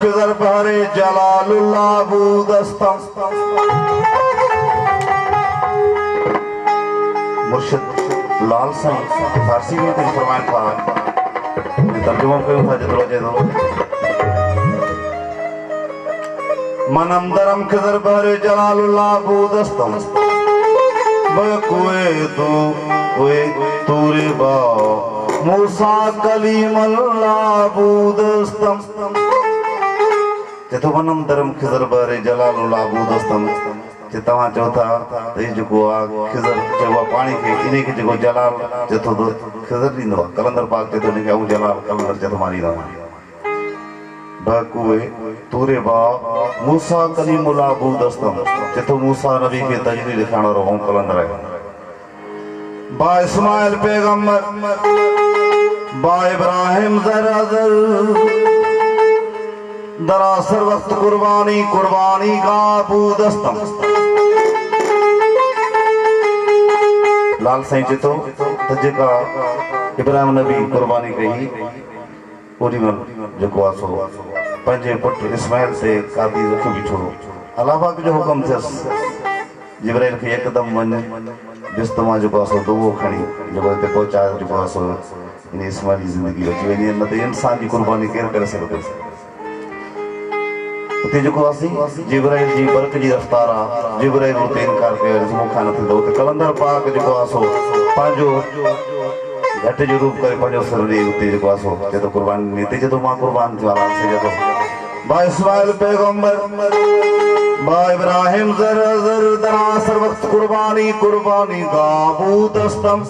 दरबारे जलालुल्लाह बूदस्तम मुर्शिद लाल साईं फारसी में कुछ फरमान था तर्जुमा कयो था जेतो मनम दरम के दरबारे जलालुल्लाह बूदस्तम बकुए तूरे बा मूसा कलीमल्लाह बूदस्तम जेतो वनम दरम खिज़र बारे जलालुल्लाह बूदस्तम जे तव्हां चओ था त ही जेको आहे खिज़र चइबो आहे पाणी खे इन खे जेको जलाल जेतो खिज़र ॾींदो आहे कलंदर पाक जेतो इन खे ऐं जलाल कलंदर जेतो मां ॾींदो आहियां बकुए तूरे बा मूसा कलीमुल्लाह बूदस्तम जेतो मूसा नबी खे तजदीद ॾेखारण वारो ऐं कलंदर आहे बा इस्माइल पैगंबर बा इब्राहिम ज़राज़र दरासर वक्त कुर्बानी का बूदस्तम लाल साईं चेतो जेका इब्राहिम नबी कुर्बानी कई ओडी मल जेको आहे सो पंहिंजे पुट इस्माइल से कादी रखी बीठो अल्लाह पाक जो हुकुम थियस जिब्राइल खे एकदम मन जिस तमा जेको आहे सो दुओ खणी जेको ते पहुचाए जेको आहे सो इन इस्माइल जी जिंदगी अची वञे न त इंसान जी कुर्बानी केर करे सघंदो उते जेको आसी जिब्राइल जी बरक जी रफ्तार आ जिब्राइल उते इनकार कयो मुखा न थींदो उते कलंदर पाक जेको आहे सो पंहिंजो घट जो रूप करे पंहिंजो सर ॾेई उते जेको आहे सो जेतो कुर्बानी हिते जेतो मां कुर्बान थियो आराम से जेतो बा इस्माइल पैगंबर बा इब्राहिम ज़र दरासर वक्त कुर्बानी का बूदस्तम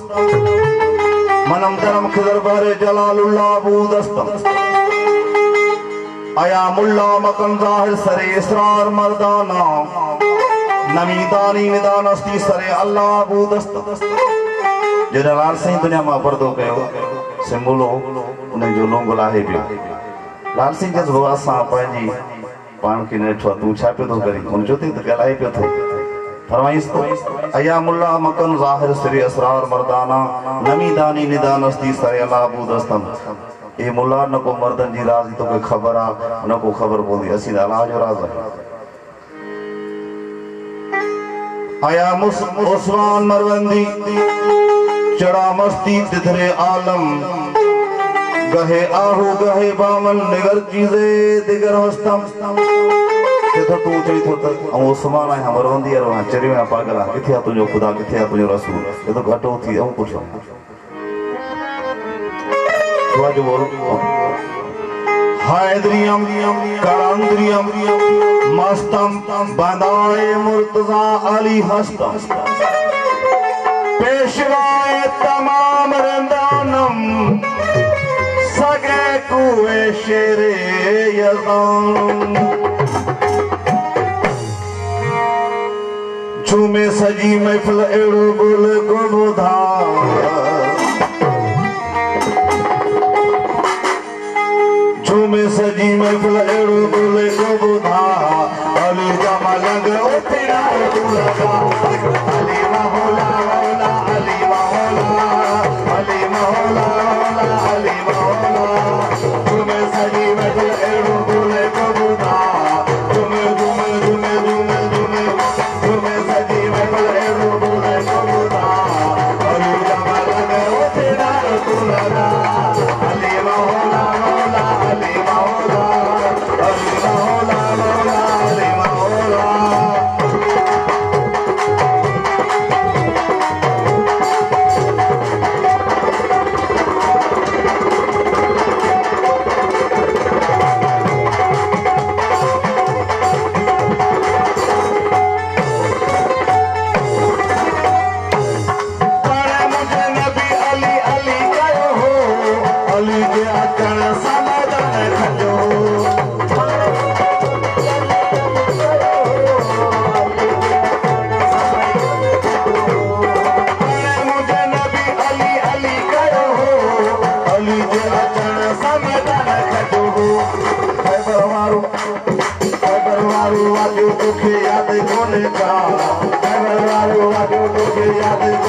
मनम दरम खिज़र बारे जलालुल्लाह बूदस्तम आया मुल्ला मकन ज़ाहिर सरे इसरार मर्दाना नमीदानी निदानस्ती सरे अल्लाह बूदस्तम जॾहिं लाल साईं दुनिया मां पर्दो कयो सिंबुलो उन जो लोंगो लाहे पियो लाल साईं चयसि बाबा असां पंहिंजी पाण खे न ॾिठो तूं छा पियो थो करी हुन चयो त ॻाल्हाए पियो थो फरमाइस तो अया मुल्ला मकन ज़ाहिर सरे इसरार मर्दाना नमीदानी निदानस्ती सरे अल्लाह बूदस्तम ए मुल्ला न को मर्दन जी राज तो कोई खबर आ न को खबर बोली असी अल्लाह जो राज है आया उस्मान मरवंदी चढ़ा मस्ती तिथरे आलम गहे आहू गहे बामन निगर चीज़े दिगर हस्तम तो तू चई थो त ऐं उस्मान आहे मरवंदी वारो आहे चरियो आहे पागल आहे किथे आहे तुंहिंजो ख़ुदा किथे आहे तुंहिंजो रसूल ये तो घटो थी ऐं पुछो जो बोल हायद्रियम करांद्रियम मस्तम बंदाए मुर्तजा अली हस्तम पेशवाए तमाम रंदानम सगे कुए शेरे यज़ान झूमे सजी महफिल एड़ो बोल को बुधा झूमे सजी महफिल एड़ो बोले को बुधा अली जमा लग उठना तू लगा अली मौला मौला अली मौला अली मौला मौला अली मौला झूमे सजी महफिल एड़ो बोले को बुधा झूमे झूमे झूमे झूमे झूमे झूमे सजी महफिल एड़ो बोले को बुधा अली जमा लग उठना तू लगा अली मौला मौला अली मौला अली मौला मौला अली मौला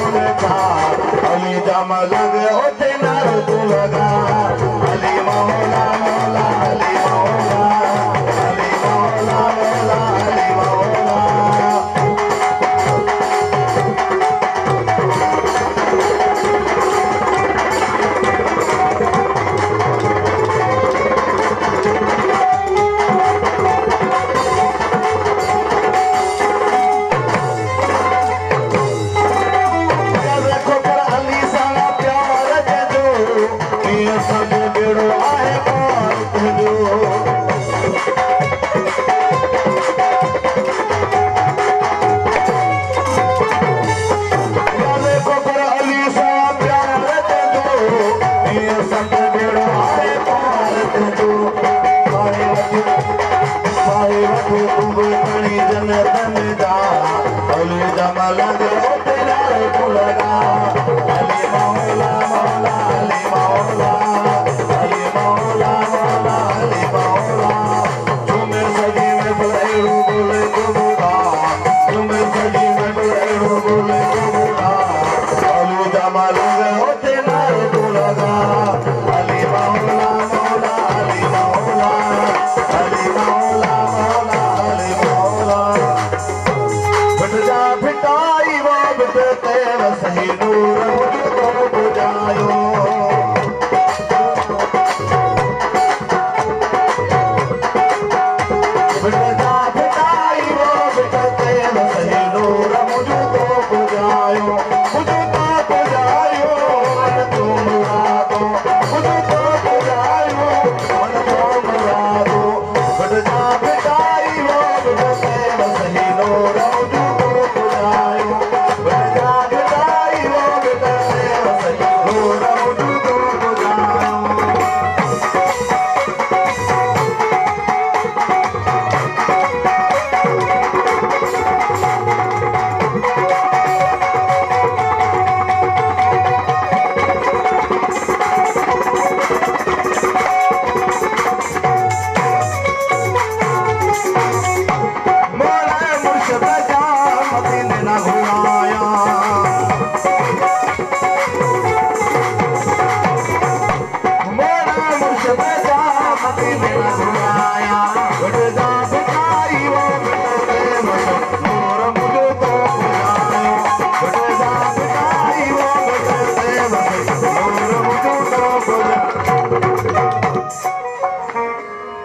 अली जमा लगे होते ना तू लगा अली मौला मौला अली मौला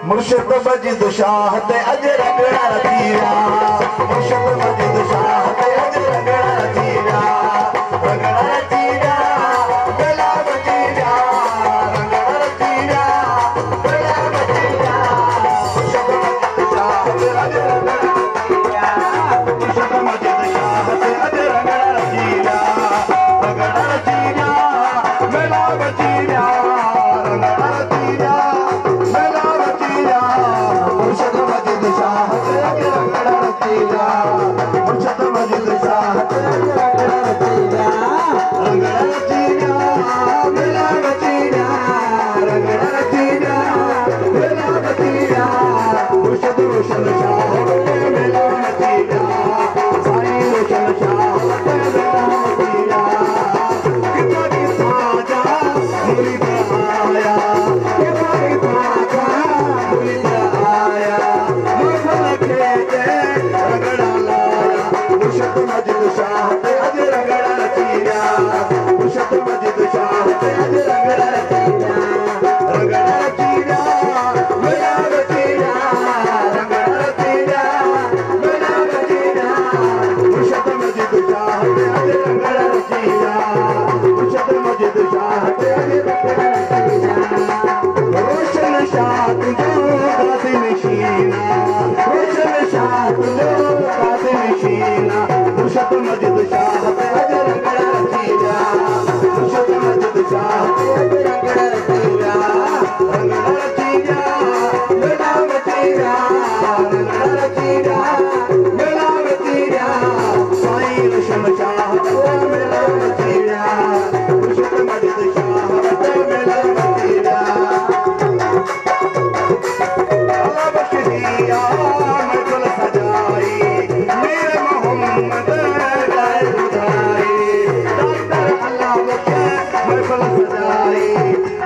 मुर्शिद मजिद शाह ते अज रंगड़ा रतीरा मुर्शिद मजिद शाह ते अज रंगड़ा रतीरा रंगड़ा रतीरा बेला बजीरा रंगड़ा रतीरा बेला बजीरा मुर्शिद मजिद शाह ते अज रंगड़ा रतीरा मुर्शिद मजिद शाह ते अज रंगड़ा रतीरा रंगड़ा रतीरा बेला बजीरा रंगड़ा रतीरा मुर्शिद मजिद शाह ते अज रंगड़ा रतीरा मुर्शिद मजिद शाह ते अज रंगड़ा रतीरा रंगड़ा रतीरा बेला बजीरा रंगड़ा रतीरा बेला बजीरा मुर्शिद रोशन शाह ते बेला बजीरा साईं रोशन शाह ते बेला बजीरा कितना की साजा मुरीद आया कितना की साजा मुरीद आया महफल खेते रंगड़ा लाया मुर्शिद मजिद शाह ते अज रंगड़ा रतीरा मुर्शिद मजिद शाह ते अज रंगड़ा रतीरा रंगड़ा रतीरा बेला बजीरा रंगड़ा रतीरा बेला बजीरा मुर्शिद मजिद शाह ते अज रंगड़ा रतीरा मुर्शिद मजिद शाह ते अज रंगड़ा रतीरा रोशन शाह तुझो गाती नशीना रोशन शाह तुझो गाती नशीना मुर्शिद मजिद शाह ते अज रंगड़ा रतीरा मुर्शिद मजिद शाह ते अज रंगड़ा रतीरा रंगड़ा रतीरा बेला बजीरा रंगड़ा रतीरा बेला बजीरा साईं रोशन शाह ते बेला बजीरा मुर्शिद मजिद शाह ते बेला बजीरा अल्लाह बख्शिया महफिल सजाई मेरे मोहम्मद गाए खुदाई डॉक्टर अल्लाह बख्शे महफिल सजाई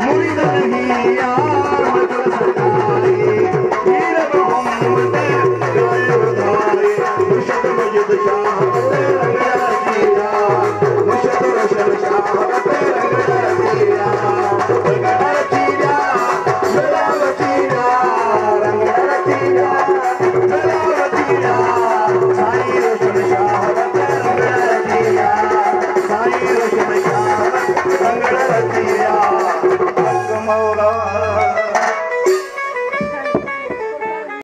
मुरीद नहीं यार महफिल सजाई मेरे मोहम्मद गाए खुदाई मुर्शिद मजिद शाह ते रंगड़ा रतीरा मुर्शिद रोशन शाह ते रंगड़ा रतीरा रंगड़ा रतीरा बेला बजीरा रंगड़ा रतीरा